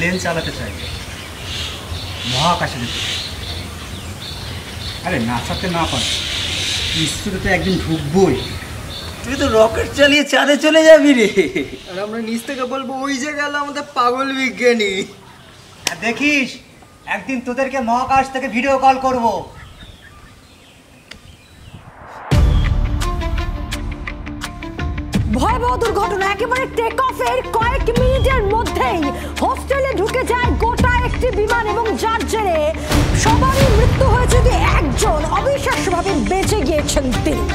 Plane চালাতে চাইবে, মহাকাশে যেতে চাই। আরে নাসাতে না পারে, ইসরোতে তো একদিন ঢুকবই। তুই তো রকেট চালিয়ে চাঁদে চলে যাবি রে। আর আমরা নিচ থেকে বলবো ওই যে গেল আমাদের পাগল বিজ্ঞানী। আর দেখিস একদিন তোদেরকে মহাকাশ থেকে ভিডিও কল করব। ভয়াবহ দুর্ঘটনা, একেবারে টেক অফের কয়েক মিনিটের মধ্যেই হোস্টেলে ঢুকে যায় গোটা একটি বিমান এবং যার জেরে সবারই মৃত্যু হয়েছে, যে একজন অবিশ্বাস্যভাবে বেঁচে গিয়েছেন তিনি।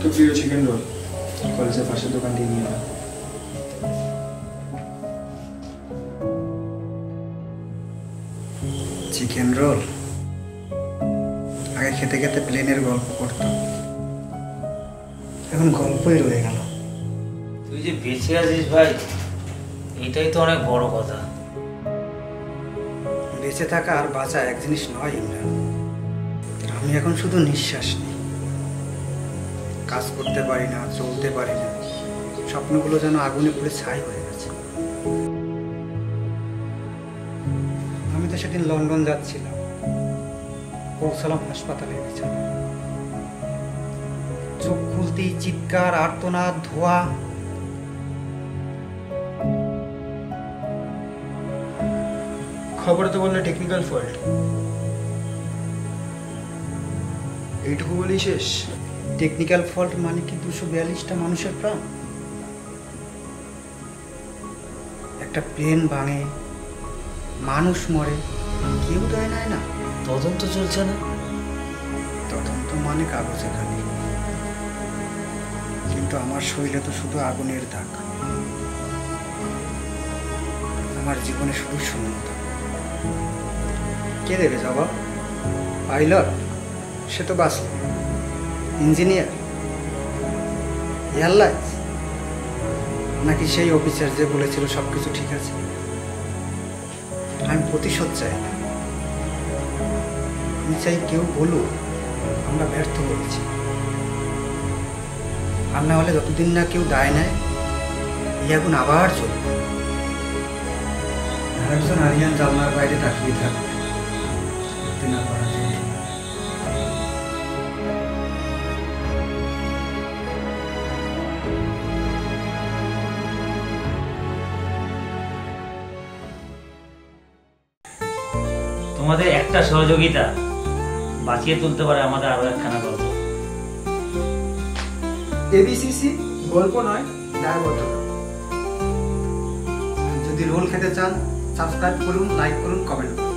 তো প্রিয় চিকেন রোল কলেজের পাশের দোকান দিয়ে নিয়ে এলাম। চিকেন রোল আগে খেতে খেতে প্লেনের গল্প করতাম, এখন গল্পই রয়ে গেল। তুই যে বেঁচে আছিস ভাই, এটাই তো অনেক বড় কথা। বেঁচে থাকা আর বাঁচা এক জিনিস নয় ইমরান। আমি এখন শুধু নিঃশ্বাস নিই, কাজ করতে পারি না, চলতে পারি না, স্বপ্নগুলো যেন আগুনে পুড়ে ছাই হয়ে গেছে। আমি তো সেদিন লন্ডন যাচ্ছিলাম, পৌঁছালাম হাসপাতালের বিছানা। চোখ খুলতেই চিৎকার, আর্তনাদ, ধোঁয়া। খবরে তো বললে টেকনিক্যাল ফল্ট, এইটুকু বলেই শেষ? টেকনিক্যাল ফল্ট মানে কি 242টা মানুষের প্রাণ? একটা প্লেন ভাঙে, মানুষ মরে, কেউ দায় নেয় না। তদন্ত চলছে না? তদন্ত মানে কাগজে খালি, কিন্তু আমার শরীরে তো শুধু আগুনের দাগ। আমার জীবনে শুধু শূন্যতা। কে দেবে জবাব? পাইলট? সে তো বাঁচল। ইঞ্জিনিয়ার? এয়ারলাইন্স? নাকি সেই অফিসার যে বলেছিল সব কিছু ঠিক আছে? আমি প্রতিশোধ চাই না। আমি চাই কেউ বলুক আমরা ব্যর্থ হয়েছি। আর না হলে যতদিন না কেউ দায় নেয়, এই আগুন আবার চলবে। আরেকজন আরিয়ান জানলার বাইরে তাকিয়ে থাকবে না পারার জন্য। তোমাদের একটা সহযোগিতা বাঁচিয়ে তুলতে পারে আমাদের আরো একখানা গল্প। এবিসিসি গল্প নয়, দায়বদ্ধতা। যদি রোল খেতে চান সাবস্ক্রাইব করুন, লাইক করুন, কমেন্ট করুন।